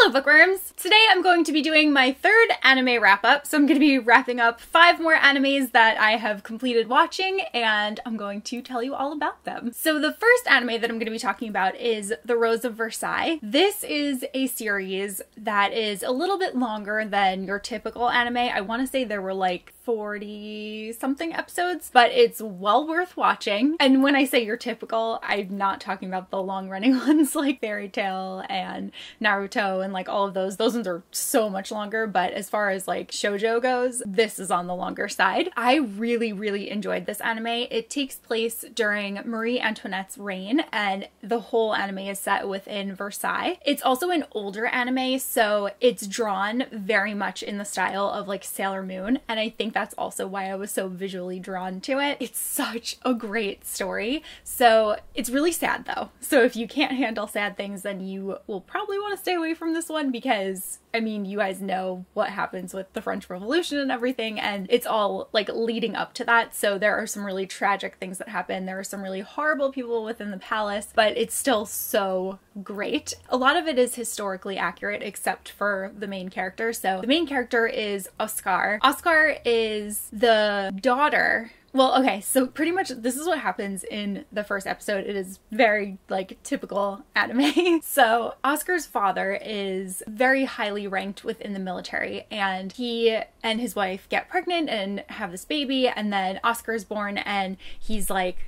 Hello bookworms! Today I'm going to be doing my third anime wrap-up, so I'm going to be wrapping up 5 more animes that I have completed watching, and I'm going to tell you all about them. So the first anime that I'm going to be talking about is The Rose of Versailles. This is a series that is a little bit longer than your typical anime. I want to say there were like 40-something episodes, but it's well worth watching. And when I say your typical, I'm not talking about the long-running ones like Fairy Tail and Naruto and like all of those. Those ones are so much longer, but as far as like shoujo goes, this is on the longer side. I really enjoyed this anime. It takes place during Marie Antoinette's reign, and the whole anime is set within Versailles. It's also an older anime, so it's drawn very much in the style of like Sailor Moon, and I think that's also why I was so visually drawn to it. It's such a great story. So it's really sad though. So if you can't handle sad things, then you will probably want to stay away from this one because, I mean, you guys know what happens with the French Revolution and everything, and it's all like leading up to that. So there are some really tragic things that happen. There are some really horrible people within the palace, but it's still so great. A lot of it is historically accurate except for the main character. So the main character is Oscar. Oscar is the daughter. Well, okay, so pretty much this is what happens in the first episode. It is very, like, typical anime. So Oscar's father is very highly ranked within the military, and he and his wife get pregnant and have this baby, and then Oscar is born, and he's like,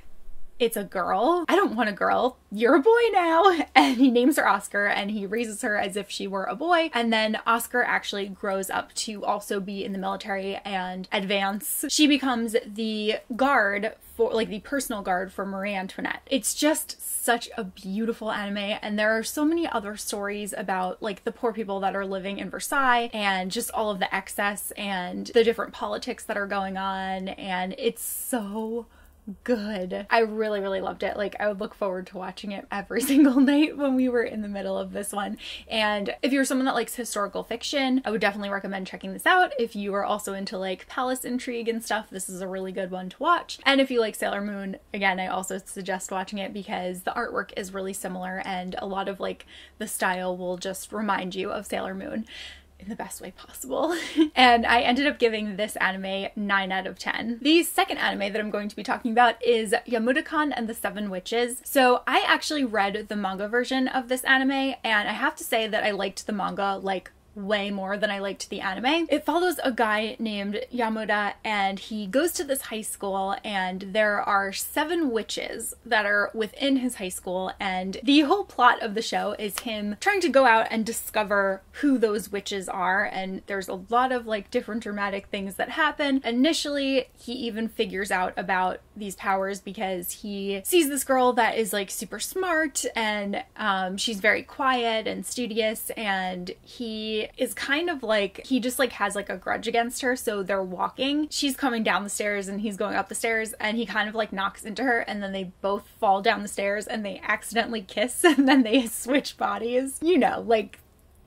it's a girl. I don't want a girl. You're a boy now. And he names her Oscar, and he raises her as if she were a boy. And then Oscar actually grows up to also be in the military and advance. She becomes the guard for, like, the personal guard for Marie Antoinette. It's just such a beautiful anime, and there are so many other stories about like the poor people that are living in Versailles and just all of the excess and the different politics that are going on, and it's so good. I really loved it. Like, I would look forward to watching it every single night when we were in the middle of this one. And if you're someone that likes historical fiction, I would definitely recommend checking this out. If you are also into like palace intrigue and stuff, this is a really good one to watch. And if you like Sailor Moon, again, I also suggest watching it because the artwork is really similar and a lot of like the style will just remind you of Sailor Moon in the best way possible. And I ended up giving this anime 9 out of 10. The second anime that I'm going to be talking about is Yamada-kun and the Seven Witches. So I actually read the manga version of this anime, and I have to say that I liked the manga like way more than I liked the anime. It follows a guy named Yamada, and he goes to this high school, and there are 7 witches that are within his high school, and the whole plot of the show is him trying to go out and discover who those witches are, and there's a lot of like different dramatic things that happen. Initially, he even figures out about these powers because he sees this girl that is like super smart, and she's very quiet and studious, and he is kind of like, he just like has like a grudge against her. So they're walking, she's coming down the stairs and he's going up the stairs, and he kind of like knocks into her, and then they both fall down the stairs and they accidentally kiss, and then they switch bodies. You know, like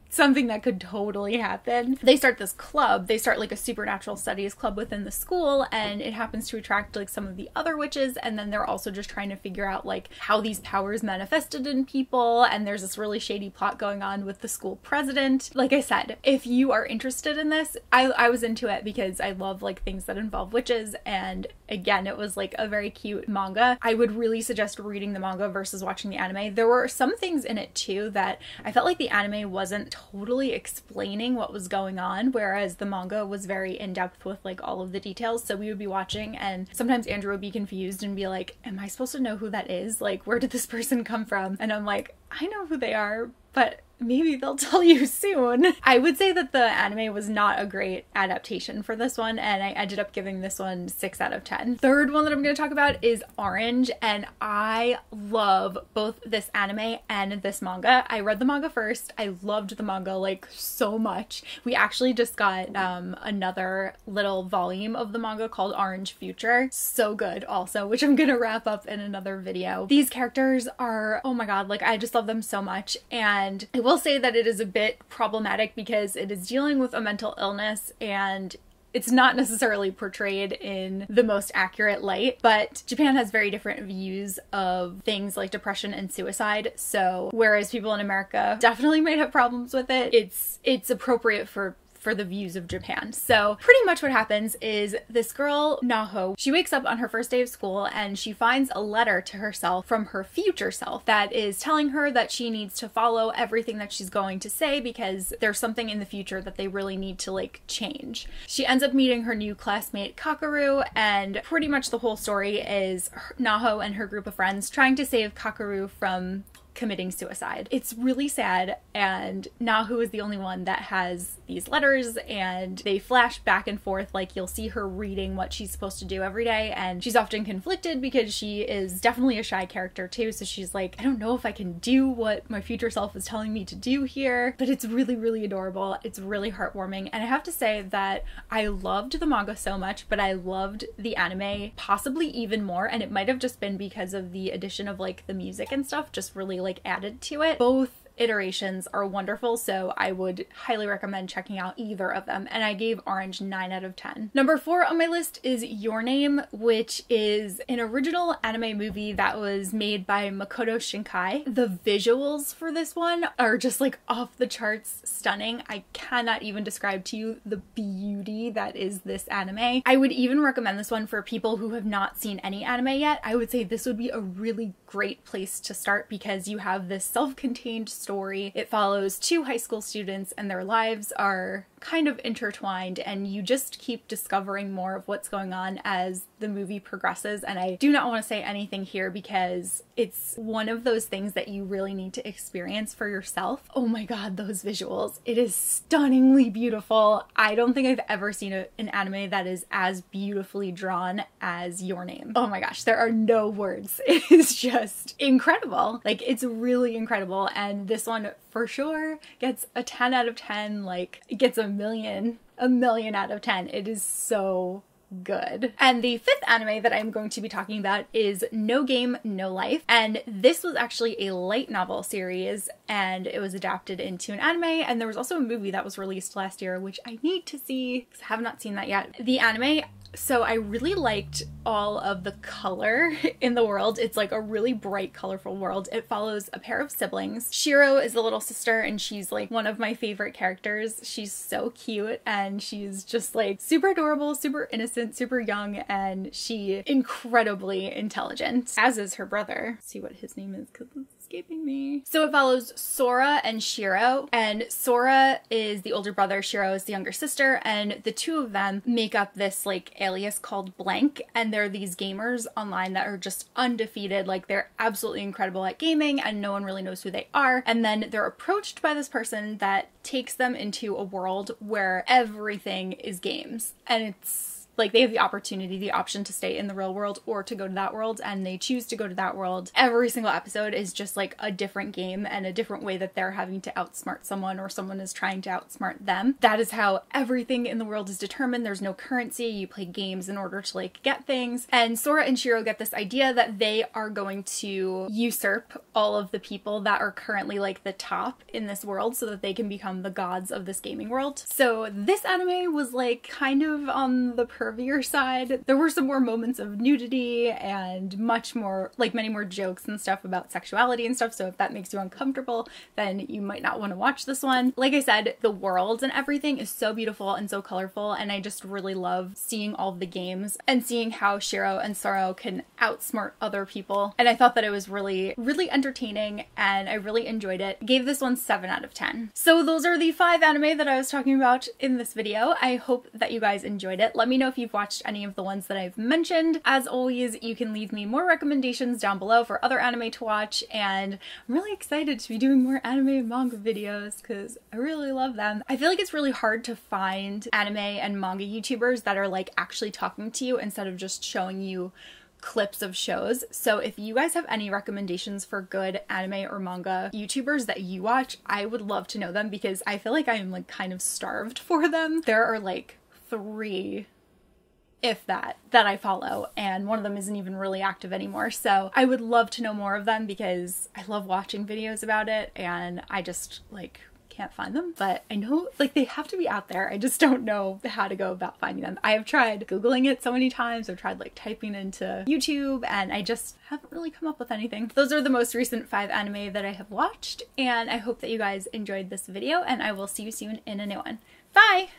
something that could totally happen. They start this club. They start like a supernatural studies club within the school, and it happens to attract like some of the other witches, and then they're also just trying to figure out like how these powers manifested in people, and there's this really shady plot going on with the school president. Like I said, if you are interested in this, I was into it because I love like things that involve witches, and again, it was like a very cute manga. I would really suggest reading the manga versus watching the anime. There were some things in it too that I felt like the anime wasn't totally explaining what was going on, whereas the manga was very in-depth with like all of the details. So we would be watching, and sometimes Andrew would be confused and be like, am I supposed to know who that is? Like, where did this person come from? And I'm like, I know who they are, but maybe they'll tell you soon. I would say that the anime was not a great adaptation for this one, and I ended up giving this one 6 out of 10. Third one that I'm going to talk about is Orange, and I love both this anime and this manga. I read the manga first. I loved the manga like so much. We actually just got another little volume of the manga called Orange Future. So good also, which I'm going to wrap up in another video. These characters are, oh my god, like I just love them so much, and I will say that it is a bit problematic because it is dealing with a mental illness, and it's not necessarily portrayed in the most accurate light, but Japan has very different views of things like depression and suicide. So whereas people in America definitely might have problems with it, it's appropriate for the views of Japan. So pretty much what happens is this girl, Naho, she wakes up on her first day of school and she finds a letter to herself from her future self that is telling her that she needs to follow everything that she's going to say because there's something in the future that they really need to like change. She ends up meeting her new classmate Kakeru, and pretty much the whole story is Naho and her group of friends trying to save Kakeru from committing suicide. It's really sad, and Nahu is the only one that has these letters, and they flash back and forth. Like, you'll see her reading what she's supposed to do every day, and she's often conflicted because she is definitely a shy character too, so she's like, I don't know if I can do what my future self is telling me to do here. But it's really, really adorable. It's really heartwarming, and I have to say that I loved the manga so much, but I loved the anime possibly even more, and it might have just been because of the addition of like the music and stuff just really like added to it. Both iterations are wonderful, so I would highly recommend checking out either of them, and I gave Orange 9 out of 10. Number 4 on my list is Your Name, which is an original anime movie that was made by Makoto Shinkai. The visuals for this one are just like off the charts stunning. I cannot even describe to you the beauty that is this anime. I would even recommend this one for people who have not seen any anime yet. I would say this would be a really great place to start because you have this self-contained story. It follows 2 high school students and their lives are kind of intertwined, and you just keep discovering more of what's going on as the movie progresses. And I do not want to say anything here because it's one of those things that you really need to experience for yourself. Oh my god, those visuals. It is stunningly beautiful. I don't think I've ever seen an anime that is as beautifully drawn as Your Name. Oh my gosh, there are no words. It is just incredible. Like, it's really incredible, and this one for sure gets a 10 out of 10. Like, it gets a million out of 10. It is so good. And the 5th anime that I'm going to be talking about is No Game, No Life. And this was actually a light novel series, and it was adapted into an anime, and there was also a movie that was released last year, which I need to see because I have not seen that yet. The anime, so I really liked all of the color in the world. It's like a really bright, colorful world. It follows a pair of siblings. Shiro is the little sister, and she's like one of my favorite characters. She's so cute, and she's just like super adorable, super innocent, super young, and she incredibly intelligent, as is her brother. Let's see what his name is because it's escaping me. So it follows Sora and Shiro, and Sora is the older brother, Shiro is the younger sister, and the two of them make up this like alias called Blank, and they're these gamers online that are just undefeated. Like, they're absolutely incredible at gaming and no one really knows who they are, and then they're approached by this person that takes them into a world where everything is games, and it's like they have the opportunity, the option to stay in the real world or to go to that world, and they choose to go to that world. Every single episode is just like a different game and a different way that they're having to outsmart someone or someone is trying to outsmart them. That is how everything in the world is determined. There's no currency. You play games in order to like get things. And Sora and Shiro get this idea that they are going to usurp all of the people that are currently like the top in this world so that they can become the gods of this gaming world. So this anime was like kind of on the pervier side. There were some more moments of nudity and much more, like many more jokes and stuff about sexuality and stuff, so if that makes you uncomfortable, then you might not want to watch this one. Like I said, the world and everything is so beautiful and so colorful, and I just really love seeing all of the games and seeing how Shiro and Sora can outsmart other people, and I thought that it was really, really entertaining, and I really enjoyed it. Gave this one 7 out of 10. So those are the 5 anime that I was talking about in this video. I hope that you guys enjoyed it. Let me know if you've watched any of the ones that I've mentioned. As always, you can leave me more recommendations down below for other anime to watch, and I'm really excited to be doing more anime and manga videos because I really love them. I feel like it's really hard to find anime and manga YouTubers that are like actually talking to you instead of just showing you clips of shows. So if you guys have any recommendations for good anime or manga YouTubers that you watch, I would love to know them because I feel like I am like kind of starved for them. There are like 3, if that I follow, and one of them isn't even really active anymore. So I would love to know more of them because I love watching videos about it, and I just like can't find them, but I know like they have to be out there. I just don't know how to go about finding them. I have tried Googling it so many times. I've tried like typing into YouTube and I just haven't really come up with anything. Those are the most recent 5 anime that I have watched, and I hope that you guys enjoyed this video, and I will see you soon in a new one. Bye!